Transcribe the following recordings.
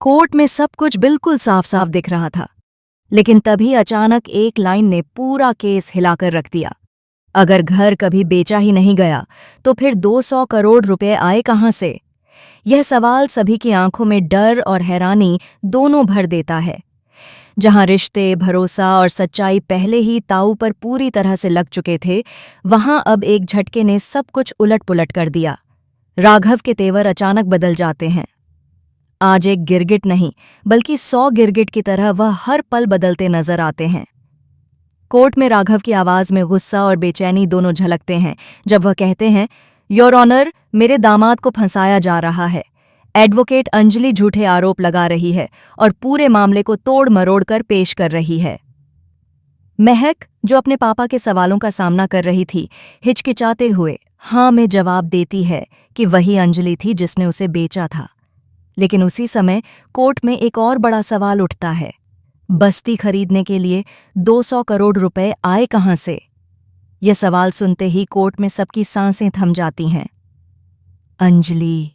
Court में सब कुछ बिल्कुल साफ साफ दिख रहा था, लेकिन तभी अचानक एक लाइन ने पूरा केस हिलाकर रख दिया। अगर घर कभी बेचा ही नहीं गया तो फिर 200 करोड़ रुपए आए कहां से? यह सवाल सभी की आंखों में डर और हैरानी दोनों भर देता है। जहां रिश्ते, भरोसा और सच्चाई पहले ही ताऊ पर पूरी तरह से लग चुके थे, वहां अब एक झटके ने सब कुछ उलट पुलट कर दिया। राघव के तेवर अचानक बदल जाते हैं। आज एक गिरगिट नहीं, बल्कि 100 गिरगिट की तरह वह हर पल बदलते नजर आते हैं। कोर्ट में राघव की आवाज में गुस्सा और बेचैनी दोनों झलकते हैं जब वह कहते हैं, योर ऑनर, मेरे दामाद को फंसाया जा रहा है। एडवोकेट अंजलि झूठे आरोप लगा रही है और पूरे मामले को तोड़ मरोड़ कर पेश कर रही है। महक, जो अपने पापा के सवालों का सामना कर रही थी, हिचकिचाते हुए हाँ में जवाब देती है कि वही अंजलि थी जिसने उसे बेचा था। लेकिन उसी समय कोर्ट में एक और बड़ा सवाल उठता है। बस्ती खरीदने के लिए 200 करोड़ रुपए आए कहां से? यह सवाल सुनते ही कोर्ट में सबकी सांसें थम जाती हैं। अंजलि,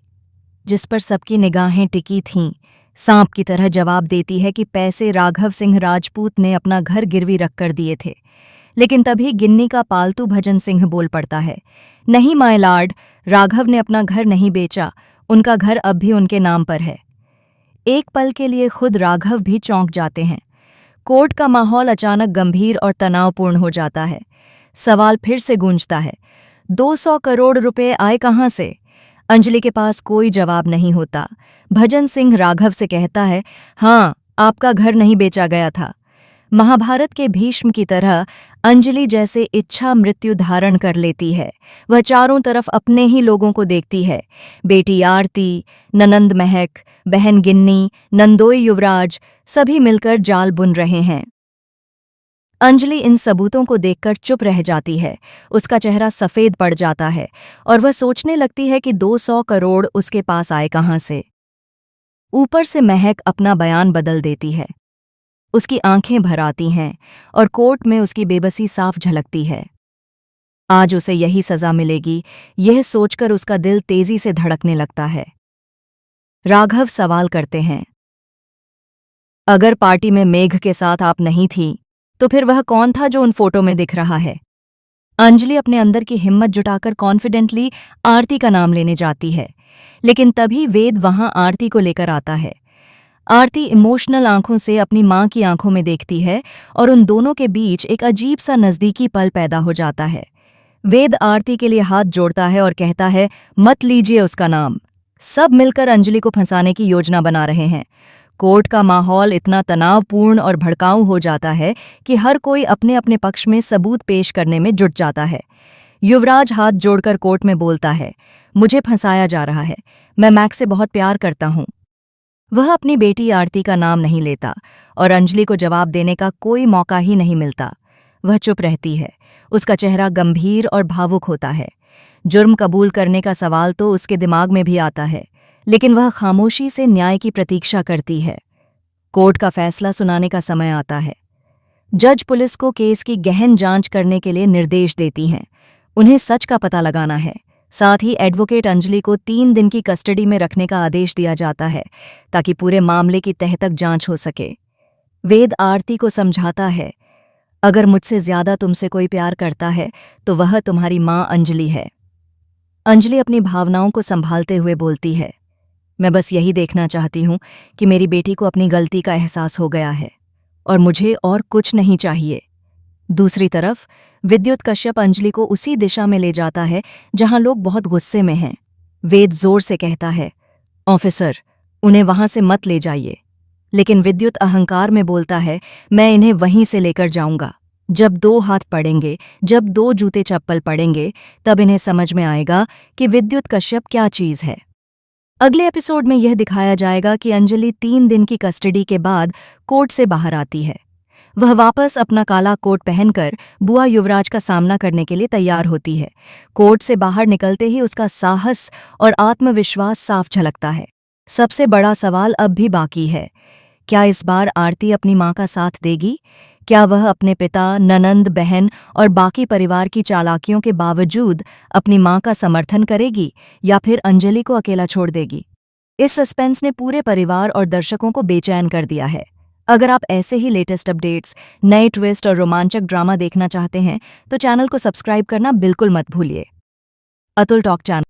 जिस पर सबकी निगाहें टिकी थीं, सांप की तरह जवाब देती है कि पैसे राघव सिंह राजपूत ने अपना घर गिरवी रखकर दिए थे। लेकिन तभी गिन्नी का पालतू भजन सिंह बोल पड़ता है, नहीं माय लॉर्ड, राघव ने अपना घर नहीं बेचा, उनका घर अब भी उनके नाम पर है। एक पल के लिए खुद राघव भी चौंक जाते हैं। कोर्ट का माहौल अचानक गंभीर और तनावपूर्ण हो जाता है। सवाल फिर से गूंजता है, 200 करोड़ रुपए आए कहां से? अंजलि के पास कोई जवाब नहीं होता। भजन सिंह राघव से कहता है, हाँ, आपका घर नहीं बेचा गया था। महाभारत के भीष्म की तरह अंजलि जैसे इच्छा मृत्यु धारण कर लेती है। वह चारों तरफ अपने ही लोगों को देखती है। बेटी आरती, ननंद महक, बहन गिन्नी, नंदोई युवराज, सभी मिलकर जाल बुन रहे हैं। अंजलि इन सबूतों को देखकर चुप रह जाती है। उसका चेहरा सफेद पड़ जाता है और वह सोचने लगती है कि 200 करोड़ उसके पास आए कहां से। ऊपर से महक अपना बयान बदल देती है। उसकी आंखें भर आती हैं और कोर्ट में उसकी बेबसी साफ झलकती है। आज उसे यही सजा मिलेगी, यह सोचकर उसका दिल तेजी से धड़कने लगता है। राघव सवाल करते हैं, अगर पार्टी में मेघ के साथ आप नहीं थी, तो फिर वह कौन था जो उन फोटो में दिख रहा है? अंजलि अपने अंदर की हिम्मत जुटाकर कॉन्फिडेंटली आरती का नाम लेने जाती है, लेकिन तभी वेद वहां आरती को लेकर आता है। आरती इमोशनल आंखों से अपनी मां की आंखों में देखती है और उन दोनों के बीच एक अजीब सा नजदीकी पल पैदा हो जाता है। वेद आरती के लिए हाथ जोड़ता है और कहता है, मत लीजिए उसका नाम। सब मिलकर अंजलि को फंसाने की योजना बना रहे हैं। कोर्ट का माहौल इतना तनावपूर्ण और भड़काऊ हो जाता है कि हर कोई अपने अपने पक्ष में सबूत पेश करने में जुट जाता है। युवराज हाथ जोड़कर कोर्ट में बोलता है, मुझे फंसाया जा रहा है, मैं मैक्स से बहुत प्यार करता हूं। वह अपनी बेटी आरती का नाम नहीं लेता और अंजलि को जवाब देने का कोई मौका ही नहीं मिलता। वह चुप रहती है। उसका चेहरा गंभीर और भावुक होता है। जुर्म कबूल करने का सवाल तो उसके दिमाग में भी आता है, लेकिन वह खामोशी से न्याय की प्रतीक्षा करती है। कोर्ट का फैसला सुनाने का समय आता है। जज पुलिस को केस की गहन जांच करने के लिए निर्देश देती हैं। उन्हें सच का पता लगाना है। साथ ही एडवोकेट अंजलि को 3 दिन की कस्टडी में रखने का आदेश दिया जाता है ताकि पूरे मामले की तह तक जांच हो सके। वेद आरती को समझाता है, अगर मुझसे ज्यादा तुमसे कोई प्यार करता है तो वह तुम्हारी मां अंजलि है। अंजलि अपनी भावनाओं को संभालते हुए बोलती है, मैं बस यही देखना चाहती हूं कि मेरी बेटी को अपनी गलती का एहसास हो गया है और मुझे और कुछ नहीं चाहिए। दूसरी तरफ विद्युत कश्यप अंजलि को उसी दिशा में ले जाता है जहां लोग बहुत गुस्से में हैं। वेद जोर से कहता है, ऑफिसर, उन्हें वहां से मत ले जाइए। लेकिन विद्युत अहंकार में बोलता है, मैं इन्हें वहीं से लेकर जाऊंगा। जब 2 हाथ पड़ेंगे, जब 2 जूते चप्पल पड़ेंगे, तब इन्हें समझ में आएगा कि विद्युत कश्यप क्या चीज है। अगले एपिसोड में यह दिखाया जाएगा कि अंजलि 3 दिन की कस्टडी के बाद कोर्ट से बाहर आती है। वह वापस अपना काला कोट पहनकर बुआ युवराज का सामना करने के लिए तैयार होती है। कोर्ट से बाहर निकलते ही उसका साहस और आत्मविश्वास साफ झलकता है। सबसे बड़ा सवाल अब भी बाकी है, क्या इस बार आरती अपनी मां का साथ देगी? क्या वह अपने पिता, ननंद, बहन और बाकी परिवार की चालाकियों के बावजूद अपनी मां का समर्थन करेगी या फिर अंजलि को अकेला छोड़ देगी? इस सस्पेंस ने पूरे परिवार और दर्शकों को बेचैन कर दिया है। अगर आप ऐसे ही लेटेस्ट अपडेट्स, नए ट्विस्ट और रोमांचक ड्रामा देखना चाहते हैं तो चैनल को सब्सक्राइब करना बिल्कुल मत भूलिए। Atul talk channel